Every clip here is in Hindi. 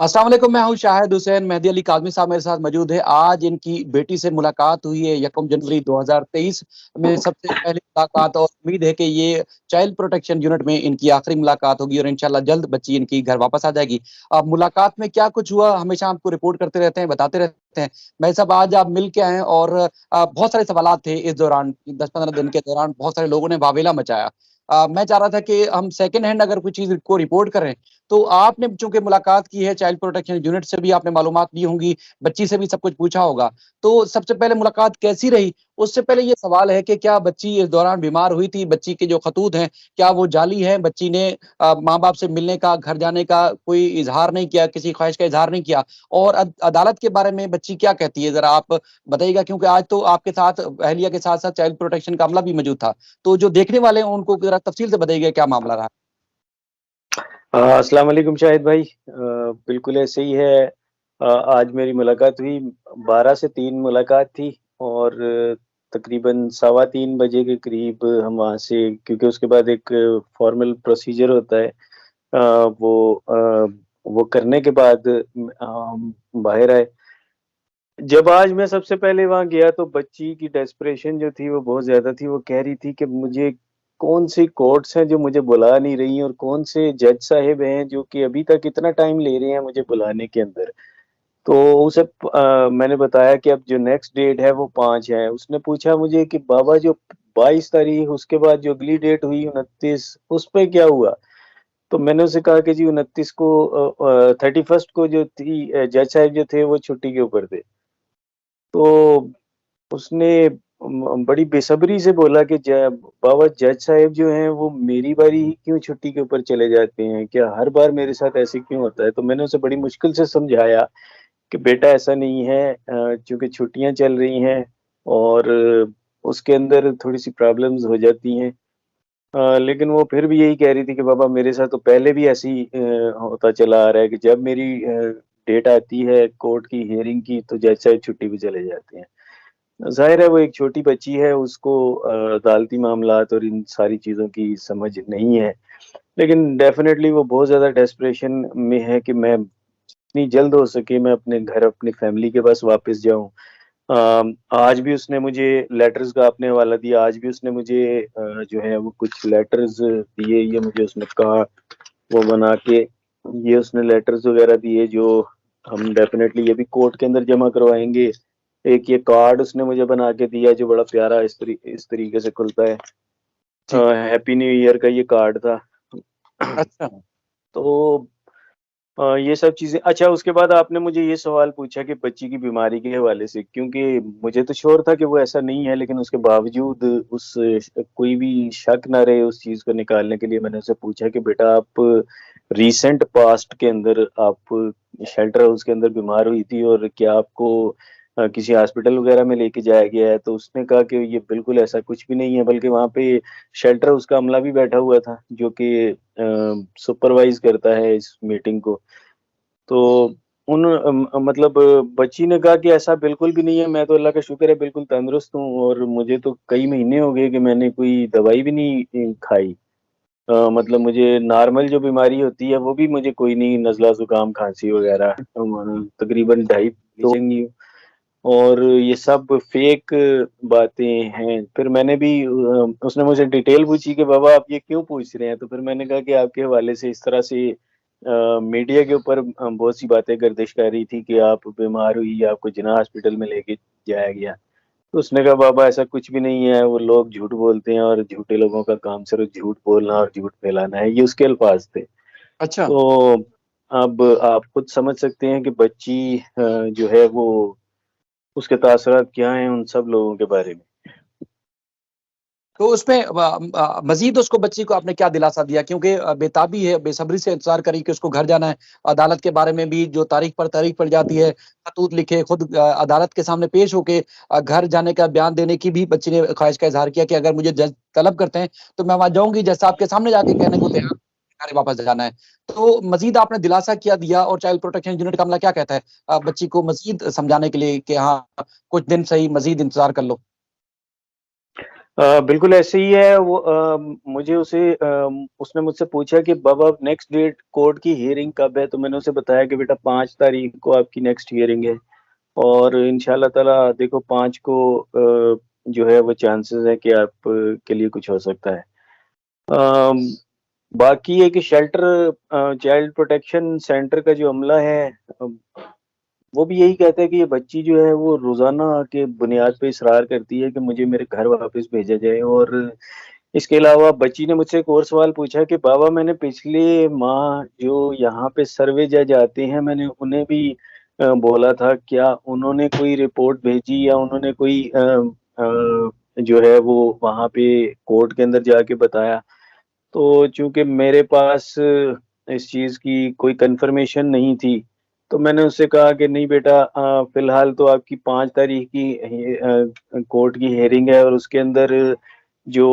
अस्सलाम वालेकुम, मैं हूँ शाहिद हुसैन। मेहदी अली काज़मी साहब मेरे साथ मौजूद है। आज इनकी बेटी से मुलाकात हुई है 1 जनवरी 2023 में सबसे पहली मुलाकात, और उम्मीद है कि ये चाइल्ड प्रोटेक्शन यूनिट में इनकी आखिरी मुलाकात होगी और इंशाल्लाह जल्द बच्ची इनकी घर वापस आ जाएगी। अब मुलाकात में क्या कुछ हुआ हमेशा आपको रिपोर्ट करते रहते हैं, बताते रहते हैं। भाई साहब, आज आप मिल के आए हैं और बहुत सारे सवालात थे इस दौरान, 10-15 दिन के दौरान बहुत सारे लोगों ने वावेला मचाया। मैं चाह रहा था कि हम सेकंड हैंड अगर कोई चीज़ को रिपोर्ट करें, तो आपने चूँकि मुलाकात की है चाइल्ड प्रोटेक्शन यूनिट से, भी आपने मालूमात ली होंगी, बच्ची से भी सब कुछ पूछा होगा। तो सबसे पहले मुलाकात कैसी रही? उससे पहले ये सवाल है कि क्या बच्ची इस दौरान बीमार हुई थी? बच्ची के जो खतूत हैं, क्या वो जाली हैं? बच्ची ने माँ-बाप से मिलने का, घर जाने का कोई इज़हार नहीं किया, किसी ख़्वाहिश का इज़हार नहीं किया? और अदालत के बारे में बच्ची क्या कहती है? ज़रा आप बताइएगा, क्योंकि आज तो आपके साथ अहलिया के साथ-साथ चाइल्ड प्रोटेक्शन का अमला भी मौजूद था। तो जो देखने वाले हैं उनको ज़रा तफ़सील से बताइएगा क्या मामला रहा? अस्सलाम वालेकुम शाहिद भाई। बिल्कुल ऐसे ही है। आज मेरी मुलाकात हुई, 12 से 3 मुलाकात थी और तकरीबन सवा 3 बजे के करीब हम वहाँ से, क्योंकि उसके बाद एक फॉर्मल प्रोसीजर होता है, वो करने के बाद हम बाहर आए। जब आज मैं सबसे पहले वहाँ गया तो बच्ची की डेस्परेशन जो थी वो बहुत ज़्यादा थी। वो कह रही थी कि मुझे कौन-सी कोर्ट्स हैं जो मुझे बुला नहीं रही हैं और कौन से जज साहिब हैं जो कि अभी तक इतना टाइम ले रहे हैं मुझे बुलाने के अंदर। तो मैंने बताया कि अब जो नेक्स्ट डेट है वो 5 है। उसने पूछा मुझे कि बाबा जो 22 तारीख उसके बाद जो अगली डेट हुई 29, उस पे क्या हुआ? तो मैंने उससे कहा कि जी 29 को 31st को जो थी, जज साहिब जो थे वो छुट्टी के ऊपर थे। तो उसने बड़ी बेसब्री से बोला कि बाबा जज साहब जो हैं वो मेरी बारी ही क्यों छुट्टी के ऊपर चले जाते हैं? क्या हर बार मेरे साथ ऐसे क्यों होता है? तो मैंने उसे बड़ी मुश्किल से समझाया कि बेटा ऐसा नहीं है, चूँकि छुट्टियाँ चल रही हैं और उसके अंदर थोड़ी-सी प्रॉब्लम्स हो जाती हैं। लेकिन वो फिर भी यही कह रही थी कि पापा मेरे साथ तो पहले भी ऐसे ही होता चला आ रहा है कि जब मेरी डेट आती है कोर्ट की हियरिंग की तो जज साहब छुट्टी पे चले जाते हैं। ज़ाहिर है वो एक छोटी बच्ची है, उसको अदालती मामलात और इन सारी चीज़ों की समझ नहीं है। लेकिन डेफ़िनेटली वो बहुत ज़्यादा डेस्परेशन में है कि मैं जितनी जल्द हो सके मैं अपने घर, अपनी फैमिली के पास वापस जाऊँ। आज भी उसने मुझे लेटर्स का आपने हवाला दिया, आज भी उसने मुझे जो है वो कुछ लेटर्स दिए, ये मुझे उसने कहा वो बना के, ये उसने लेटर्स वग़ैरह दिए जो हम डेफ़िनेटली ये भी कोर्ट के अंदर जमा करवाएँगे। एक ये कार्ड उसने मुझे बना के दिया जो बड़ा प्यारा इस तरीके से खुलता है। जी। हैप्पी न्यू ईयर का ये कार्ड था। अच्छा। तो ये सब चीज़ें, अच्छा उसके बाद आपने मुझे ये सवाल पूछा कि बच्ची की बीमारी के हवाले से, क्योंकि मुझे तो श्योर था कि वो ऐसा नहीं है, लेकिन उसके बावजूद कोई भी शक ना रहे उस चीज़ को निकालने के लिए मैंने उससे पूछा कि बेटा आप रीसेंट पास्ट के अंदर आप शेल्टर हाउस के अंदर बीमार हुई थी और क्या आपको किसी हॉस्पिटल वगैरह में लेके जाया गया है? तो उसने कहा कि ये बिल्कुल ऐसा कुछ भी नहीं है, बल्कि वहाँ पे शेल्टर हाउस का अमला भी बैठा हुआ था जो कि सुपरवाइज़ करता है इस मीटिंग को। तो मतलब बच्ची ने कहा कि ऐसा बिल्कुल भी नहीं है, मैं तो अल्लाह का शुक्र है बिल्कुल तंदुरुस्त हूँ और मुझे तो कई महीने हो गए कि मैंने कोई दवाई भी नहीं खाई। मतलब मुझे नॉर्मल जो बीमारी होती है वो भी मुझे कोई नहीं, नज़ला, ज़ुकाम, खाँसी वगैरह तकरीबन 2.5 चंगी हूँ और ये सब फेक बातें हैं। फिर मैंने भी उसने मुझसे डिटेल पूछी कि बाबा आप ये क्यों पूछ रहे हैं? तो फिर मैंने कहा कि आपके हवाले से इस तरह से मीडिया के ऊपर बहुत सी बातें गर्दिश कर रही थी कि आप बीमार हुई, आपको जिन्ना हॉस्पिटल में लेके जाया गया। तो उसने कहा बाबा ऐसा कुछ भी नहीं है, वो लोग झूठ बोलते हैं और झूठे लोगों का काम सिर्फ झूठ बोलना और झूठ फैलाना है, ये उसके अल्फाज थे। अच्छा। तो अब आप खुद समझ सकते हैं कि बच्ची जो है वो उसके तासुरात क्या हैं उन सब लोगों के बारे में। तो उसमें मज़ीद उसको, बच्ची को आपने क्या दिलासा दिया? क्योंकि बेताबी है, बेसब्री से इंतज़ार कर रही कि उसको घर जाना है। अदालत के बारे में भी जो तारीख पर तारीख पड़ जाती है, खतूत लिखे, खुद अदालत के सामने पेश होके घर जाने का बयान देने की भी बच्ची ने ख़्वाहिश का इज़हार किया कि अगर मुझे जज तलब करते हैं, तो मैं वहाँ जाऊँगी, जज साहब के सामने जाके कहने को तैयार हूँ, घर वापस जाना है। तो मज़ीद आपने दिलासा क्या दिया, और चाइल्ड प्रोटेक्शन यूनिट का अमला क्या कहता है बच्ची को मज़ीद समझाने के लिए कि हाँ, कुछ दिन सही, मज़ीद इंतज़ार कर लो? बिल्कुल ऐसे ही है वो मुझे उसने मुझसे पूछा कि बाबा नेक्स्ट डेट कोर्ट की हियरिंग कब है? तो मैंने उसे बताया कि बेटा 5 तारीख को आपकी नेक्स्ट हियरिंग है और इंशाल्लाह ताला देखो 5 को जो है वो चांसेस है कि आप के लिए कुछ हो सकता है। अम, बाकी है कि चाइल्ड प्रोटेक्शन सेंटर का जो अमला है वो भी यही कहता है कि ये बच्ची जो है वो रोज़ाना के बुनियाद पे इसरार करती है कि मुझे मेरे घर वापस भेजा जाए और इसके अलावा बच्ची ने मुझसे एक और सवाल पूछा कि बाबा मैंने पिछले माह जो यहाँ पे सर्वे जज आते हैं मैंने उन्हें भी बोला था क्या उन्होंने कोई रिपोर्ट भेजी या उन्होंने कोई जो है वो वहाँ पे कोर्ट के अंदर जाके बताया? तो चूँकि मेरे पास इस चीज़ की कोई कन्फर्मेशन नहीं थी, तो मैंने उससे कहा कि नहीं बेटा फ़िलहाल तो आपकी 5 तारीख की कोर्ट की हियरिंग है और उसके अंदर जो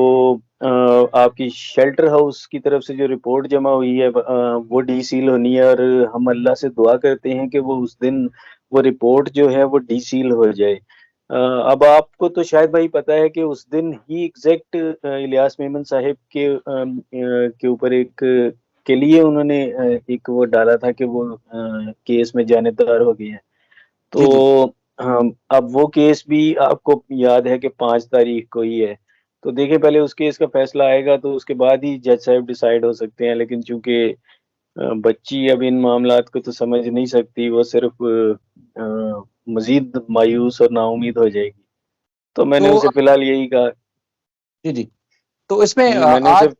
आपकी शेल्टर हाउस की तरफ से जो रिपोर्ट जमा हुई है वो डीसील होनी है और हम अल्लाह से दुआ करते हैं कि वो उस दिन वो रिपोर्ट जो है वो डीसील हो जाए। अब आपको तो शायद भाई पता है कि उस दिन ही एग्ज़ैक्ट इलियास मेमन साहिब के ऊपर के लिए उन्होंने एक वो डाला था कि वो केस में जानेदार हो गए हैं। जी, जी। तो अब वो केस भी आपको याद है कि 5 तारीख को ही है। तो देखिए पहले उस केस का फैसला आएगा तो उसके बाद ही जज साहब डिसाइड हो सकते हैं। लेकिन चूँकि बच्ची अब इन मामलात को तो समझ नहीं सकती, वो सिर्फ़ मज़ीद मायूस और नाउम्मीद हो जाएगी। तो मैंने तो उसे फ़िलहाल यही कहा जी, जी। तो इसमें जी, मैंने उसे आज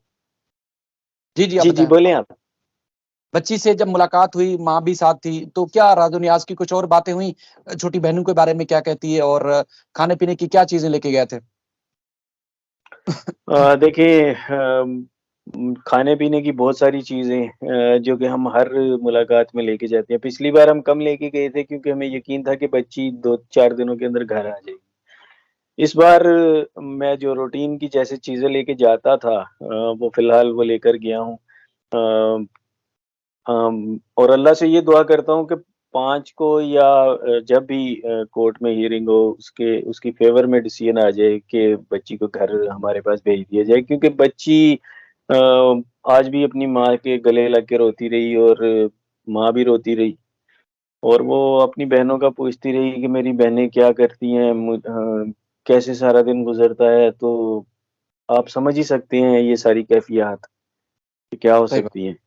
जी, जी, आप जी, जी, बताएँ। बोलें आप। बच्ची से जब मुलाकात हुई, माँ भी साथ थी, तो क्या राज़ो-नियाज़ की कुछ और बातें हुईं? छोटी बहनों के बारे में क्या कहती है और खाने-पीने की क्या चीज़ें लेके गए थे? देखिए खाने-पीने की बहुत सारी चीज़ें जो कि हम हर मुलाकात में लेके जाते हैं। पिछली बार हम कम लेके गए थे क्योंकि हमें यकीन था कि बच्ची 2-4 दिनों के अंदर घर आ जाएगी। इस बार मैं जो रूटीन की जैसे चीज़ें लेके जाता था वो फ़िलहाल वो लेकर गया हूँ। अ और अल्लाह से ये दुआ करता हूँ कि 5 को या जब भी कोर्ट में हियरिंग हो उसके उसकी फ़ेवर में डिसीजन आ जाए कि बच्ची को घर हमारे पास भेज दिया जाए क्योंकि बच्ची अ, आज भी अपनी माँ के गले लग के रोती रही और माँ भी रोती रही और वो अपनी बहनों का पूछती रही कि मेरी बहनें क्या करती हैं कैसे सारा दिन गुज़रता है, तो आप समझ ही सकते हैं ये सारी कैफ़ियत कि क्या हो सही बात। सकती हैं।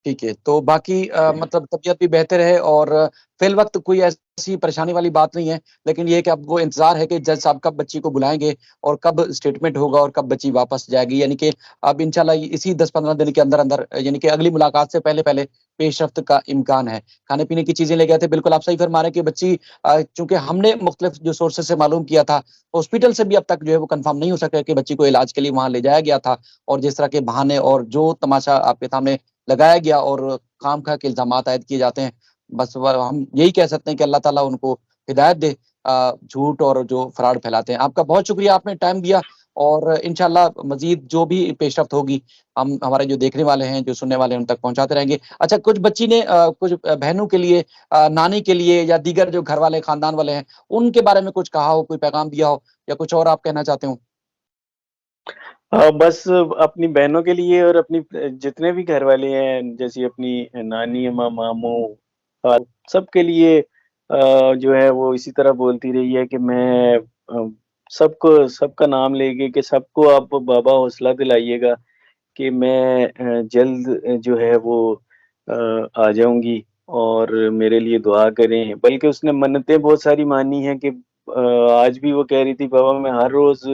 ठीक है, तो बाकी मतलब तबीयत भी बेहतर है और फ़िल वक़्त कोई ऐसी परेशानी वाली बात नहीं है, लेकिन ये है कि अब वो इंतज़ार है कि जज साहब कब बच्ची को बुलाएँगे और कब स्टेटमेंट होगा और कब बच्ची वापस जाएगी। यानी कि अब इंशाल्लाह इसी 10-15 दिन के अंदर-अंदर यानी कि अगली मुलाकात से पहले-पहले पेशरफ्त का इम्कान है। खाने-पीने की चीज़ें ले गए थे, बिल्कुल आप सही फरमा रहे हैं कि बच्ची चूँकि हमने मुख्तलिफ जो सोर्सेज़ से मालूम किया था, हॉस्पिटल से भी अब तक जो है वो कन्फर्म नहीं हो सका कि बच्ची को इलाज के लिए वहाँ ले जाया गया था और जिस तरह के बहाने और जो तमाशा आपके सामने लगाया गया और खामखा के इल्ज़ामात आयद किए जाते हैं। बस व हम यही कह सकते हैं कि अल्लाह ताला उनको हिदायत दे झूठ और जो फ्रॉड फैलाते हैं। आपका बहुत शुक्रिया आपने टाइम दिया और इंशाअल्लाह मज़ीद जो भी पेशरफ्त होगी, हम हमारे जो देखने वाले हैं, जो सुनने वाले हैं, उन तक पहुँचाते रहेंगे। अच्छा कुछ बच्ची ने कुछ बहनों के लिए नानी के लिए या दीगर जो घर वाले, खानदान वाले हैं, उनके बारे में कुछ कहा हो, कोई पैगाम दिया हो या कुछ और आप कहना चाहते हो? बस अपनी बहनों के लिए और अपनी जितने भी घरवाले हैं, जैसे अपनी नानी अम्मा, मामू, सबके लिए जो है वो इसी तरह बोलती रही है कि मैं सबको सबका नाम लेके कि सबको आप बाबा हौसला दिलाइएगा कि मैं जल्द जो है वो आ जाऊँगी और मेरे लिए दुआ करें। बल्कि उसने मन्नतें बहुत सारी मानी हैं कि आज भी वो कह रही थी बाबा मैं हर रोज़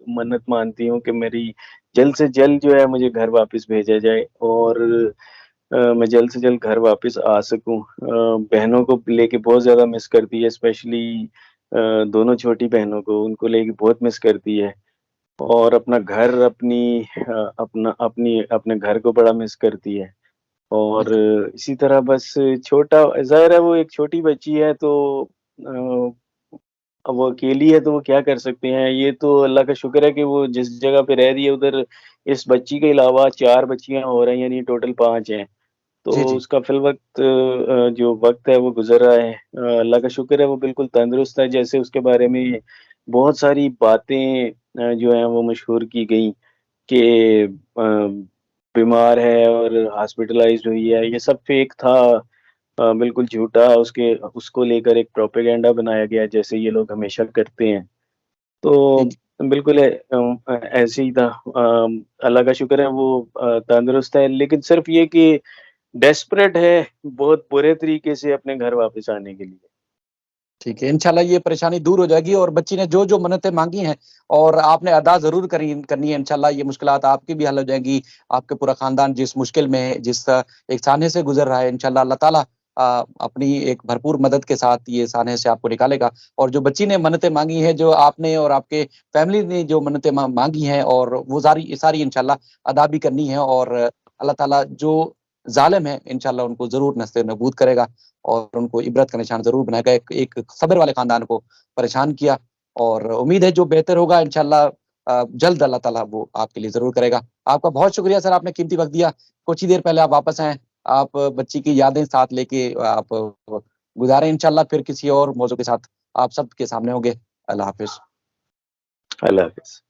मन्नत मानती हूँ कि मेरी जल्द से जल्द जो है मुझे घर वापस भेजा जाए और मैं जल्द से जल्द घर वापस आ सकूँ। बहनों को लेके बहुत ज़्यादा मिस करती है स्पेशली दोनों छोटी बहनों को, उनको लेके बहुत मिस करती है। और अपना घर अपने घर को बड़ा मिस करती है और बिल्कुल। इसी तरह बस छोटा ज़ाहिर है वो एक छोटी बच्ची है तो अ, अब वो अकेली है तो वो क्या कर सकते हैं। ये तो अल्लाह का शुक्र है कि वो जिस जगह पे रह रही है उधर इस बच्ची के अलावा 4 बच्चियाँ और हैं यानी टोटल 5 हैं। तो जी, जी। उसका फ़िलवक़्त जो वक़्त है वो गुज़र रहा है। अल्लाह का शुक्र है वो बिल्कुल तंदुरुस्त है जैसे उसके बारे में बहुत सारी बातें जो हैं वो मशहूर की गई कि बीमार है और हॉस्पिटलाइज़्ड हुई है, ये सब फेक था। बिल्कुल झूठा उसको लेकर एक प्रोपेगेंडा बनाया गया जैसे ये लोग हमेशा करते हैं। तो ठीक। बिल्कुल ऐसे ही था। अल्लाह का शुक्र है वो तंदुरुस्त है, लेकिन सिर्फ़ ये कि डेस्परेट है बहुत बुरे तरीके से अपने घर वापस आने के लिए। ठीक है, इंशाल्लाह ये परेशानी दूर हो जाएगी और बच्ची ने जो-जो मन्नतें माँगी हैं और आपने अदा ज़रूर करनी है, इंशाल्लाह ये मुश्किलात आपकी भी हल हो जाएँगी। आपके पूरा ख़ानदान जिस मुश्किल में, जिस एक साने से गुज़र रहा है, इंशाल्लाह अल्लाह ताला अपनी एक भरपूर मदद के साथ ये साने से आपको निकालेगा। और जो बच्ची ने मन्नतें माँगी हैं, जो आपने और आपके फैमिली ने जो मन्नतें माँगी हैं और वो सारी सारी इंशाल्लाह अदा भी करनी है और अल्लाह ताला जो ज़ालिम है, इंशाल्लाह उनको ज़रूर नस्ते-नाबूद करेगा और उनको इबरत का निशान ज़रूर बनाएगा। एक सब्र वाले ख़ानदान को परेशान किया और उम्मीद है जो बेहतर होगा इंशाल्लाह जल्द अल्लाह ताला वो आपके लिए ज़रूर करेगा। आपका बहुत शुक्रिया सर, आपने कीमती वक़्त दिया। कुछ ही देर पहले आप वापस आए। आप बच्ची की यादें साथ लेके आप गुज़ारें इंशाल्लाह फिर किसी और मौज़ू के साथ आप सबके सामने होंगे। अल्लाह हाफ़िज़। अल्लाह हाफ़िज़।